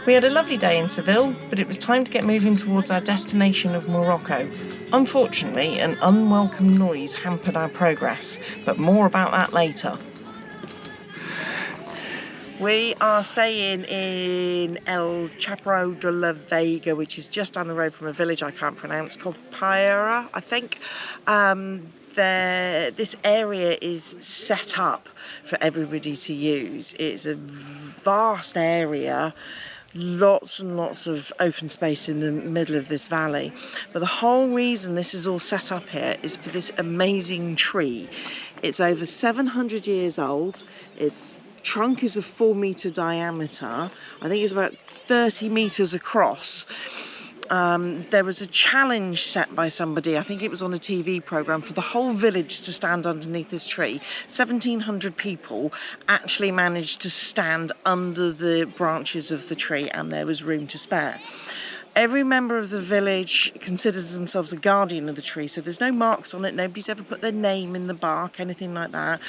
We had a lovely day in Seville, but it was time to get moving towards our destination of Morocco. Unfortunately, an unwelcome noise hampered our progress, but more about that later. We are staying in El Chaparro de la Vega, which is just down the road from a village I can't pronounce called Paera, I think. This area is set up for everybody to use. It's a vast area, lots and lots of open space in the middle of this valley. But the whole reason this is all set up here is for this amazing tree. It's over 700 years old. Its trunk is a 4-meter diameter. I think it's about 30 meters across. There was a challenge set by somebody, I think it was on a TV program, for the whole village to stand underneath this tree. 1,700 people actually managed to stand under the branches of the tree, and there was room to spare. Every member of the village considers themselves a guardian of the tree, so there's no marks on it, nobody's ever put their name in the bark, anything like that.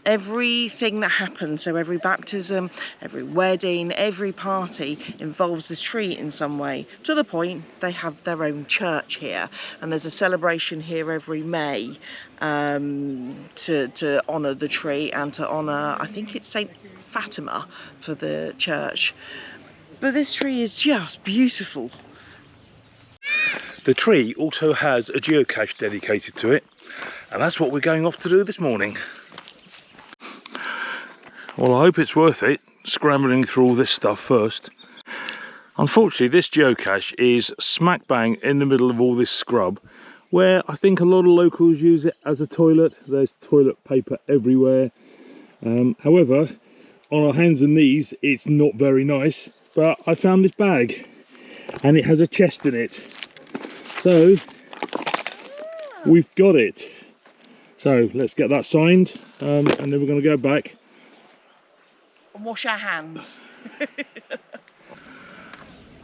Everything that happens, so every baptism, every wedding, every party involves this tree in some way, to the point they have their own church here, and there's a celebration here every May to honour the tree and to honour, I think it's Saint Fatima for the church. But this tree is just beautiful. The tree also has a geocache dedicated to it, and that's what we're going off to do this morning. Well, I hope it's worth it, scrambling through all this stuff first. Unfortunately, this geocache is smack bang in the middle of all this scrub, where I think a lot of locals use it as a toilet. There's toilet paper everywhere. However, on our hands and knees, it's not very nice. But I found this bag, and it has a chest in it. So, we've got it. So, let's get that signed, and then we're going to go back And wash our hands.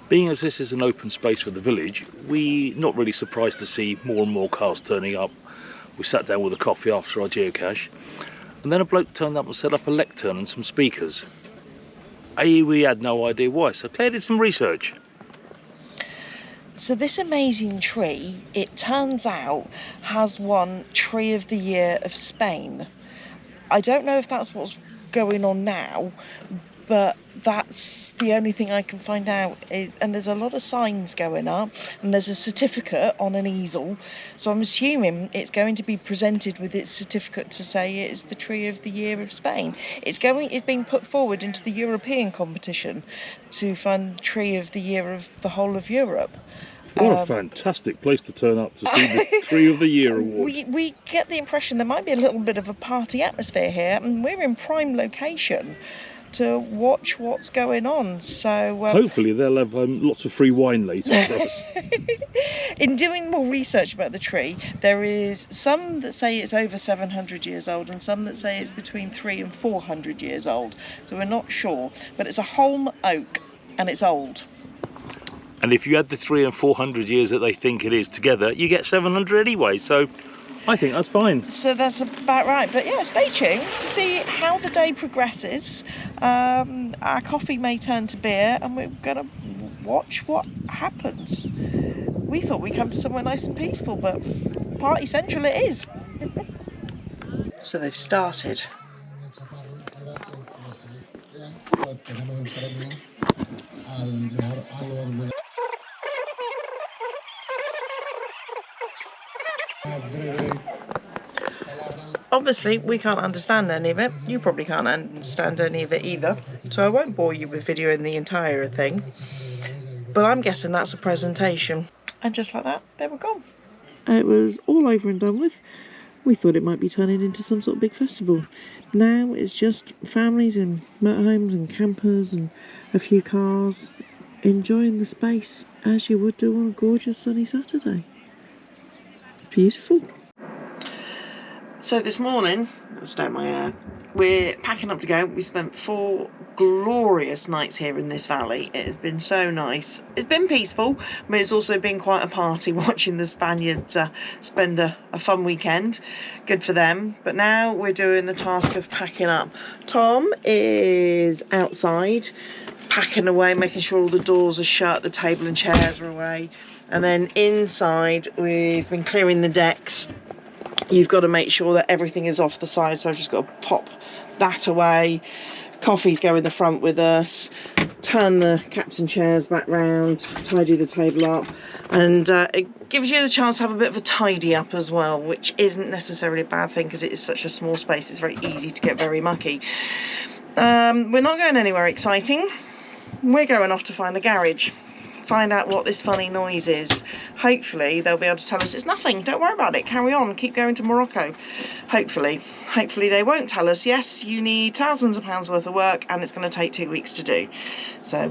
Being as this is an open space for the village, we're not really surprised to see more and more cars turning up. We sat down with a coffee after our geocache, and then a bloke turned up and set up a lectern and some speakers. We had no idea why, so Claire did some research. So this amazing tree, it turns out, has won Tree of the Year of Spain. I don't know if that's what's going on now, but that's the only thing I can find out. And there's a lot of signs going up, and there's a certificate on an easel, so I'm assuming it's going to be presented with its certificate to say it's the Tree of the Year of Spain. It's being put forward into the European competition to find Tree of the Year of the whole of Europe. What a fantastic place to turn up to see the Tree of the Year award. We get the impression there might be a little bit of a party atmosphere here, and we're in prime location to watch what's going on. So hopefully they'll have lots of free wine later for us. In doing more research about the tree, there is some that say it's over 700 years old and some that say it's between 300 and 400 years old. So we're not sure, but it's a holm oak and it's old. And if you add the 300 and 400 years that they think it is together, you get 700 anyway, so I think that's fine. So that's about right. But yeah, stay tuned to see how the day progresses. Our coffee may turn to beer, and we're going to watch what happens. We thought we'd come to somewhere nice and peaceful, but party central it is. So they've started. Obviously, we can't understand any of it. You probably can't understand any of it either. So I won't bore you with videoing the entire thing. But I'm guessing that's a presentation. And just like that, they were gone. It was all over and done with. We thought it might be turning into some sort of big festival. Now it's just families in motorhomes and campers and a few cars enjoying the space as you would do on a gorgeous sunny Saturday. It's beautiful. So this morning, let's start my hair. we're packing up to go. We spent 4 glorious nights here in this valley. It has been so nice. It's been peaceful, but it's also been quite a party watching the Spaniards spend a fun weekend. Good for them. But now we're doing the task of packing up. Tom is outside packing away, making sure all the doors are shut, the table and chairs are away. And then inside we've been clearing the decks. You've got to make sure that everything is off the side, so I've just got to pop that away. Coffees go in the front with us. Turn the captain chairs back round, tidy the table up, and it gives you the chance to have a bit of a tidy up as well, which isn't necessarily a bad thing because it is such a small space. It's very easy to get very mucky. We're not going anywhere exciting. We're going off to find a garage. Find out what this funny noise is. Hopefully they'll be able to tell us it's nothing, don't worry about it, carry on, keep going to Morocco. Hopefully they won't tell us, yes, you need thousands of pounds worth of work and it's going to take 2 weeks to do. So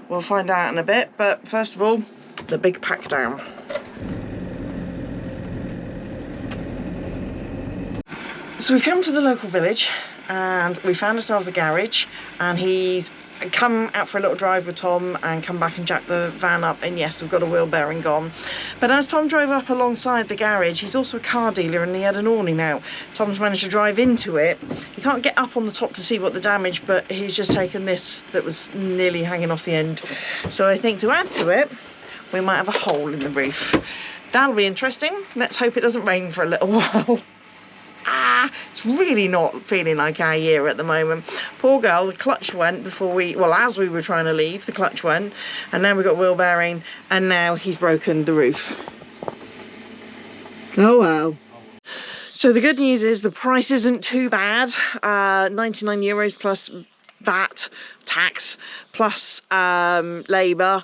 we'll find out in a bit, but first of all, the big pack down. So we've come to the local village and we found ourselves a garage, and he's come out for a little drive with Tom and come back and jack the van up, and yes, we've got a wheel bearing gone. But as Tom drove up alongside the garage, he's also a car dealer and he had an awning out. Tom's managed to drive into it. He can't get up on the top to see what the damage, but he's just taken this that was nearly hanging off the end. So I think to add to it, we might have a hole in the roof. That'll be interesting. Let's hope it doesn't rain for a little while. It's really not feeling like our year at the moment. Poor girl, the clutch went as we were trying to leave, the clutch went, and now we've got wheel bearing, and now he's broken the roof. Oh well. So the good news is the price isn't too bad. 99 euros plus VAT, tax, plus labour,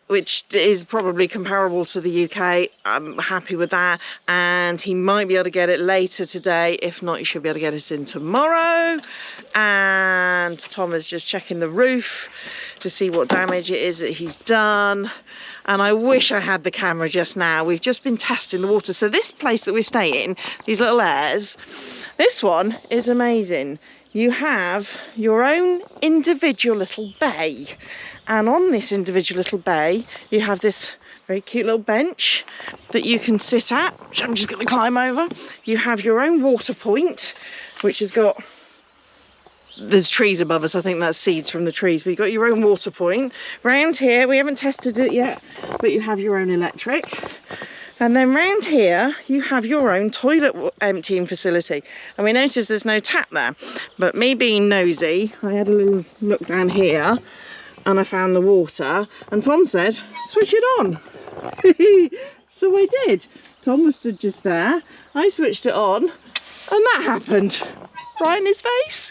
which is probably comparable to the UK. I'm happy with that, and he might be able to get it later today. If not, he should be able to get us in tomorrow. And Tom is just checking the roof to see what damage it is that he's done. And I wish I had the camera just now. We've just been testing the water. So this place that we're staying, these little airs, this one is amazing. You have your own individual little bay. And on this individual little bay, you have this very cute little bench that you can sit at, which I'm just going to climb over. You have your own water point, which has got, there's trees above us, I think that's seeds from the trees, but you've got your own water point. Round here, we haven't tested it yet, but you have your own electric. And then round here, you have your own toilet emptying facility. And we noticed there's no tap there, but me being nosy, I had a little look down here, and I found the water, and Tom said, switch it on. So I did. Tom was stood just there. I switched it on, and that happened. Right in his face.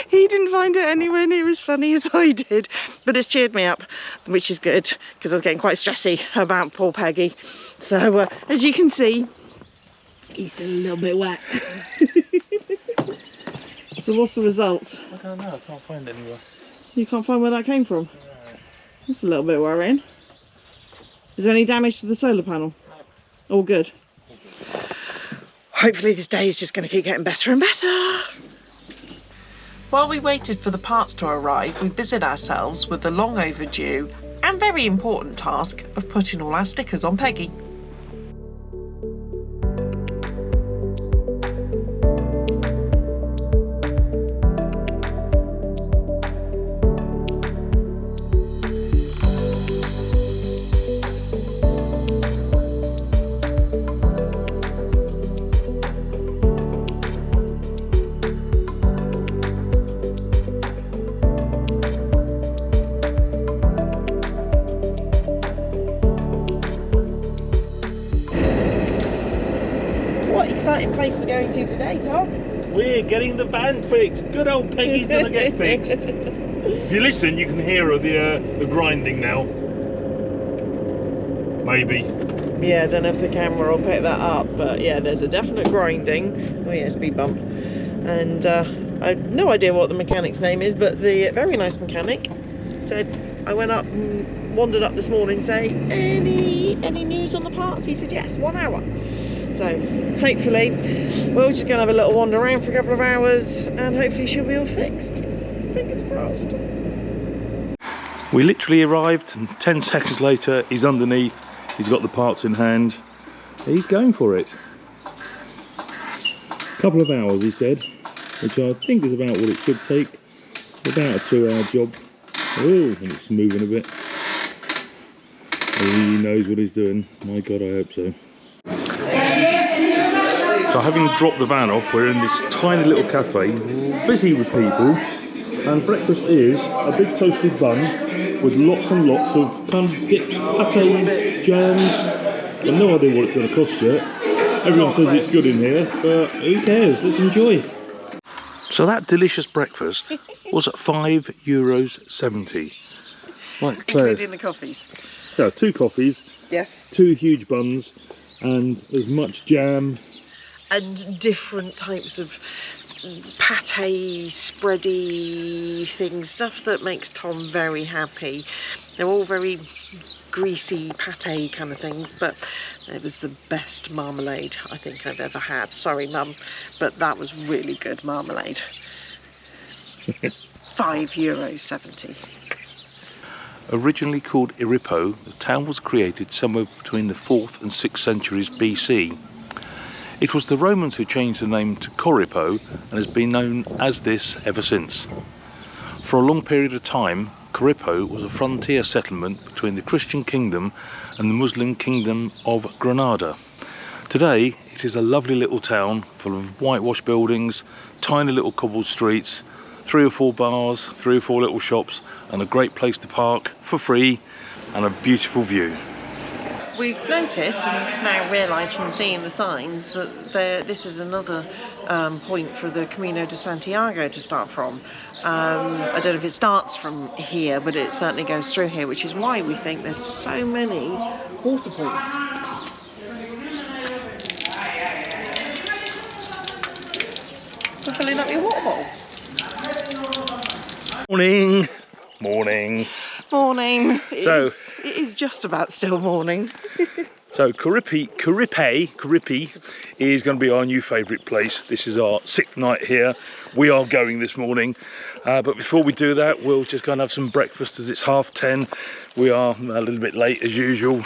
He didn't find it anywhere near as funny as I did, but it's cheered me up, which is good, because I was getting quite stressy about poor Peggy. So, as you can see, he's still a little bit wet. So what's the results? I don't know, I can't find it anywhere. You can't find where that came from? That's a little bit worrying. Is there any damage to the solar panel? No. All good. Hopefully this day is just going to keep getting better and better. While we waited for the parts to arrive, we busied ourselves with the long overdue and very important task of putting all our stickers on Peggy. Exciting place we're going to today, Tom. We're getting the van fixed. Good old Peggy's gonna get fixed. If you listen, you can hear the grinding now. Maybe. Yeah, I don't know if the camera will pick that up, but yeah, there's a definite grinding. Oh yeah, speed bump. And I have no idea what the mechanic's name is, but the very nice mechanic said, I went up and wandered up this morning saying, any news on the parts? He said, yes, 1 hour. So hopefully we're just going to have a little wander around for a couple of hours and hopefully she'll be all fixed. Fingers crossed. We literally arrived and 10 seconds later he's underneath, he's got the parts in hand, he's going for it. Couple of hours he said, which I think is about what it should take. About a 2-hour job. Oh, and it's moving a bit. He knows what he's doing. My God, I hope so. So having dropped the van off, we're in this tiny little cafe, busy with people, and breakfast is a big toasted bun with lots and lots of kind of dips, pâtés, jams. I've no idea what it's going to cost yet. Everyone says it's good in here, but who cares? Let's enjoy. So that delicious breakfast was at €5.70. Right, Claire. Including the coffees. So 2 coffees, Yes. 2 huge buns, and as much jam. And different types of pate, spready things, stuff that makes Tom very happy. They're all very greasy pate kind of things, but it was the best marmalade I think I've ever had. Sorry, Mum, but that was really good marmalade. €5.70. Originally called Iripo, the town was created somewhere between the 4th and 6th centuries BC. It was the Romans who changed the name to Coripo and has been known as this ever since. For a long period of time, Coripo was a frontier settlement between the Christian kingdom and the Muslim kingdom of Granada. Today, it is a lovely little town full of whitewashed buildings, tiny little cobbled streets, 3 or 4 bars, 3 or 4 little shops, and a great place to park for free and a beautiful view. We've noticed and now realised from seeing the signs that this is another point for the Camino de Santiago to start from. I don't know if it starts from here, but it certainly goes through here, which is why we think there's so many water points. For filling up your water bottle. Morning! Morning! Morning. So- It is just about still morning. So Caripe is going to be our new favourite place. This is our 6th night here. We are going this morning. But before we do that, we'll just go and have some breakfast as it's 10:30. We are a little bit late as usual.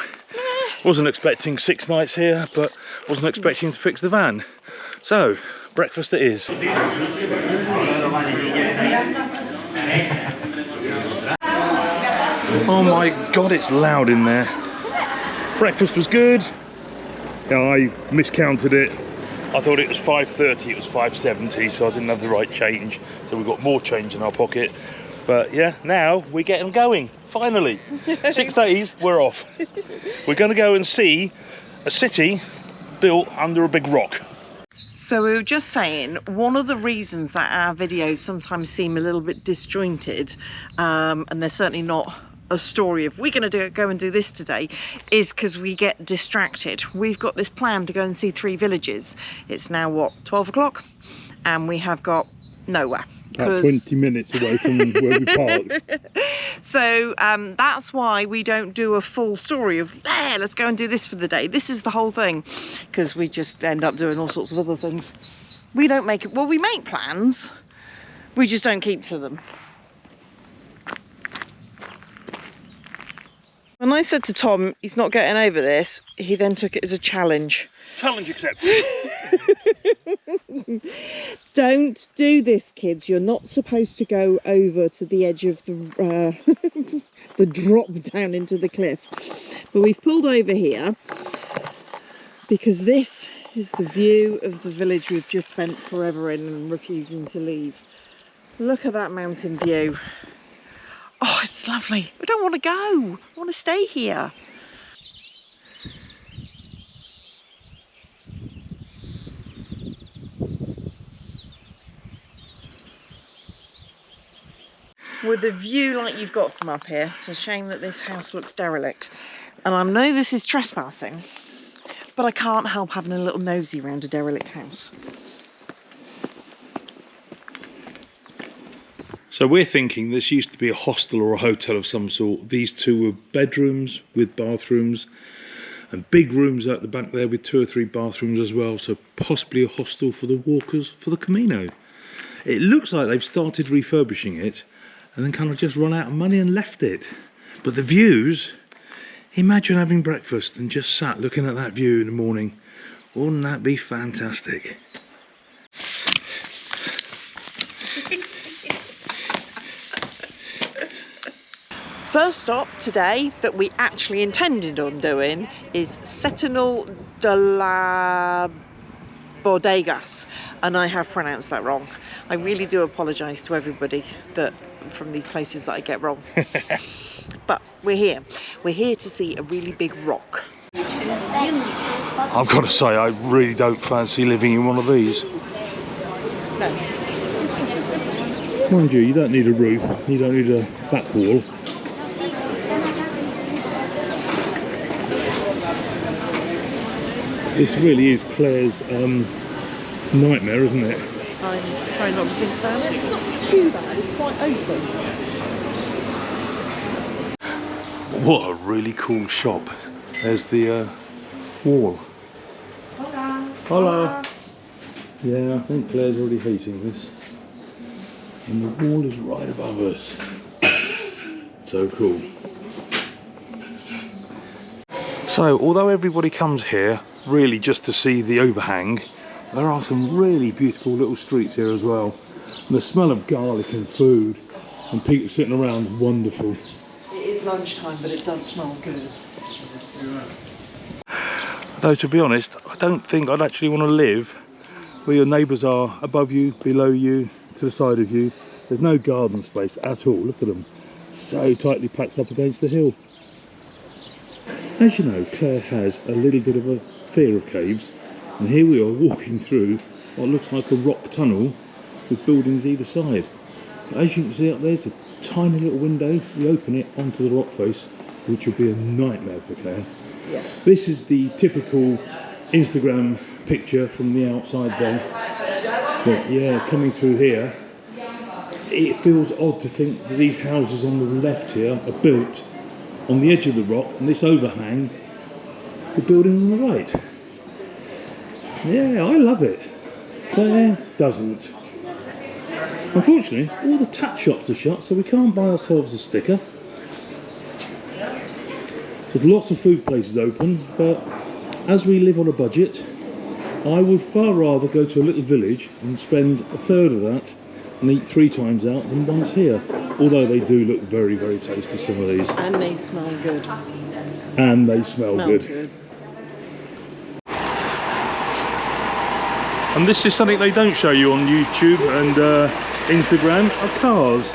Wasn't expecting 6 nights here, but wasn't expecting to fix the van. So, breakfast it is. Oh my God, it's loud in there. Breakfast was good. Yeah, I miscounted it. I thought it was 5.30, it was 5.70, so I didn't have the right change. So we've got more change in our pocket. But yeah, now we're getting going, finally. 6 days, we're off. We're going to go and see a city built under a big rock. So we were just saying, one of the reasons that our videos sometimes seem a little bit disjointed, and they're certainly not a story of we're going to go and do this today, is because we get distracted. We've got this plan to go and see 3 villages. It's now what, 12 o'clock, and we have got nowhere. About 20 minutes away from where we parked. So that's why we don't do a full story of, let's go and do this for the day. This is the whole thing, because we just end up doing all sorts of other things. We don't make it, well, we make plans, we just don't keep to them. When I said to Tom he's not getting over this, he then took it as a challenge. Challenge accepted. Don't do this, kids. You're not supposed to go over to the edge of the the drop down into the cliff. But we've pulled over here because this is the view of the village we've just spent forever in and refusing to leave. Look at that mountain view. Oh, it's lovely. I don't want to go. I want to stay here. With a view like you've got from up here, it's a shame that this house looks derelict. And I know this is trespassing, but I can't help having a little nosy around a derelict house. So we're thinking this used to be a hostel or a hotel of some sort. These 2 were bedrooms with bathrooms. and big rooms out the back there with 2 or 3 bathrooms as well, so possibly a hostel for the walkers for the Camino. It looks like they've started refurbishing it and then kind of just run out of money and left it. But the views, imagine having breakfast and just sat looking at that view in the morning. Wouldn't that be fantastic? First stop today that we actually intended on doing is Setenal de la Bodegas, and I have pronounced that wrong. I really do apologise to everybody that from these places that I get wrong. But we're here. We're here to see a really big rock. I've got to say, I really don't fancy living in one of these. No. Mind you, you don't need a roof, you don't need a back wall. This really is Claire's nightmare, isn't it? I'm trying not to think about it. It's not too bad, it's quite open. What a really cool shop. There's the wall. Hola. Hola. Yeah, I think Claire's already heating this. And the wall is right above us. So cool. So, although everybody comes here really just to see the overhang, there are some really beautiful little streets here as well. And the smell of garlic and food and people sitting around, wonderful. It is lunchtime, but it does smell good. Though to be honest, I don't think I'd actually want to live where your neighbours are above you, below you, to the side of you. There's no garden space at all. Look at them, so tightly packed up against the hill. As you know, Claire has a little bit of a fear of caves, and here we are walking through what looks like a rock tunnel with buildings either side. But as you can see up there's a tiny little window. You open it onto the rock face, which would be a nightmare for Claire. Yes. This is the typical Instagram picture from the outside there. But yeah, coming through here, it feels odd to think that these houses on the left here are built on the edge of the rock, and this overhang, the buildings on the right. Yeah, I love it. Claire doesn't. Unfortunately, all the tap shops are shut, so we can't buy ourselves a sticker. There's lots of food places open, but as we live on a budget, I would far rather go to a little village and spend a third of that and eat 3 times out than once here. Although they do look very, very tasty, some of these. And they smell good. And they smell good. And this is something they don't show you on YouTube and Instagram, are cars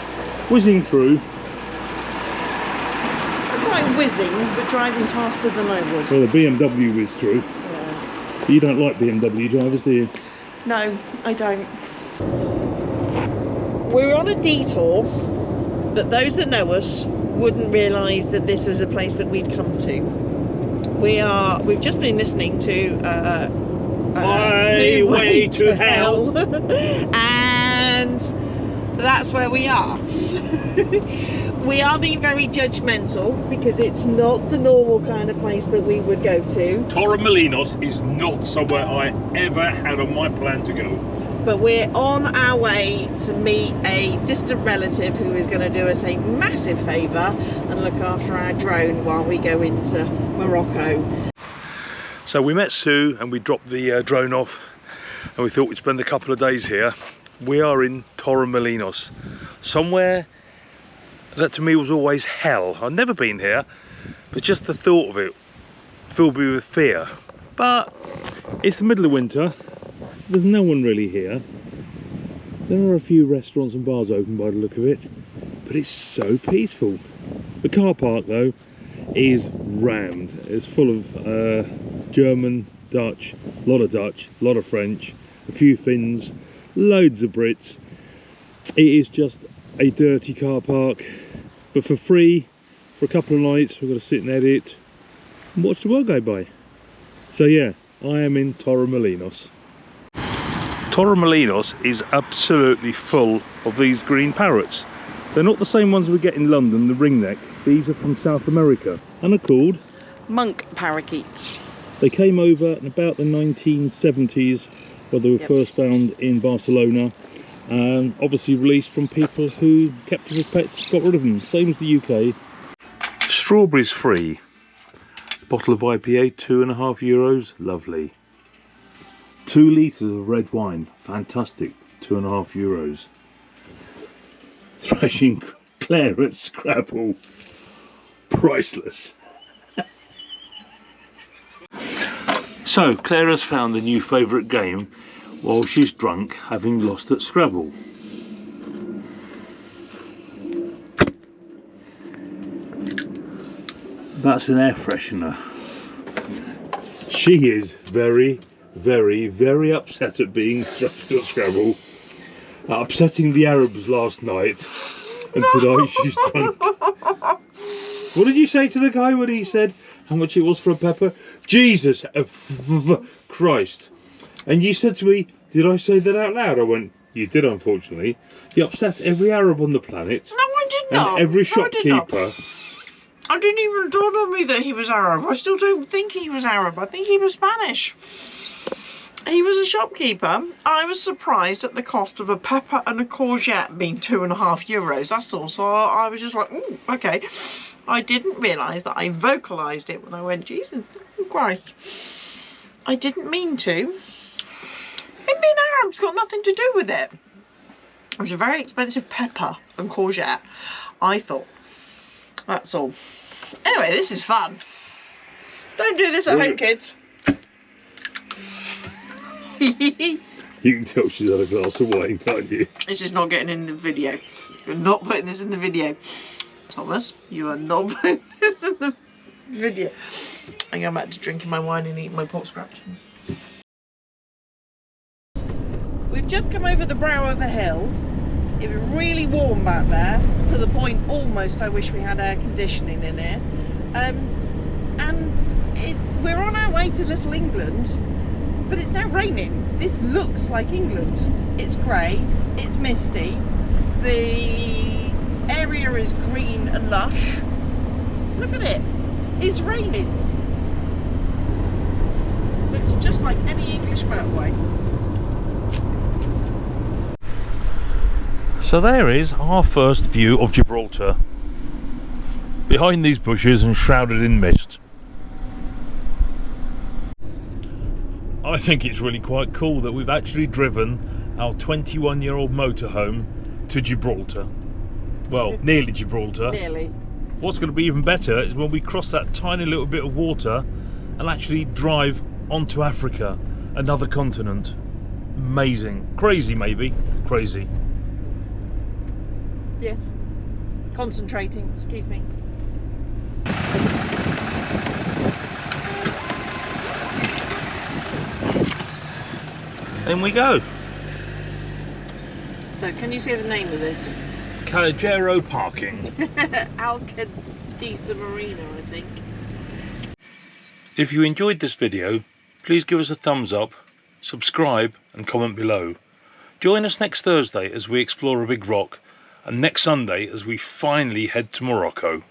whizzing through. Not quite whizzing, but driving faster than I would. Well, the BMW whizzed through. Yeah. You don't like BMW drivers, do you? No, I don't. We're on a detour, but those that know us wouldn't realise that this was a place that we'd come to. We've just been listening to Highway to Hell. And that's where we are. We are being very judgmental because it's not the normal kind of place that we would go to. Torremolinos is not somewhere I ever had on my plan to go. But we're on our way to meet a distant relative who is going to do us a massive favour and look after our drone while we go into Morocco. So we met Sue and we dropped the drone off and we thought we'd spend a couple of days here. We are in Torremolinos, somewhere that to me was always hell. I've never been here, but just the thought of it filled me with fear. But it's the middle of winter. There's no one really here. There are a few restaurants and bars open by the look of it, but it's so peaceful. The car park though is rammed. It's full of German, Dutch, a lot of French, a few Finns, loads of Brits. It is just a dirty car park, but for free for a couple of nights. We've got to sit and edit and watch the world go by. So yeah, I am in Torremolinos. Torremolinos is absolutely full of these green parrots. They're not the same ones we get in London, the ringneck. These are from South America and are called monk parakeets. They came over in about the 1970s, where they were first found in Barcelona. Obviously released from people who kept them as pets, got rid of them. Same as the UK. Strawberries free. Bottle of IPA, €2.50. Lovely. 2 litres of red wine. Fantastic. €2.50. Thrashing claret Scrabble. Priceless. So Claire has found a new favourite game while she's drunk, having lost at Scrabble. That's an air freshener. She is very, very, very upset at being thrashed at Scrabble. Upsetting the Arabs last night, and tonight she's drunk. What did you say to the guy when he said how much it was for a pepper? Jesus Christ. And you said to me, did I say that out loud? I went, you did, unfortunately. You upset every Arab on the planet. No, I did not. And every shopkeeper. I didn't even dawn on me that he was Arab. I still don't think he was Arab. I think he was Spanish. He was a shopkeeper. I was surprised at the cost of a pepper and a courgette being €2.50. That's all. So I was just like, ooh, okay. I didn't realise that I vocalised it when I went, Jesus Christ. I didn't mean to. Him being Arab's got nothing to do with it. It was a very expensive pepper and courgette, I thought. That's all. Anyway, this is fun. Don't do this at home, kids. You can tell she's had a glass of wine, can't you? This is not getting in the video. You're not putting this in the video. Thomas, you are not putting this in the video. I'm going back to drinking my wine and eating my pork scratchings. We've just come over the brow of a hill. It was really warm back there, to the point almost I wish we had air conditioning in here. We're on our way to Little England, but it's now raining. This looks like England. It's grey, it's misty, the area is green and lush. Look at it, it's raining. Looks just like any English motorway. So there is our first view of Gibraltar. Behind these bushes and shrouded in mist. I think it's really quite cool that we've actually driven our 21-year-old motorhome to Gibraltar. Well, nearly Gibraltar. Nearly. What's going to be even better is when we cross that tiny little bit of water and actually drive onto Africa, another continent. Amazing. Crazy, maybe. Crazy. Yes. Concentrating, excuse me. In we go. So, can you say the name of this? Calogero Parking. Alcadisa Marina, I think. If you enjoyed this video, please give us a thumbs up, subscribe and comment below. Join us next Thursday as we explore a big rock, and next Sunday as we finally head to Morocco.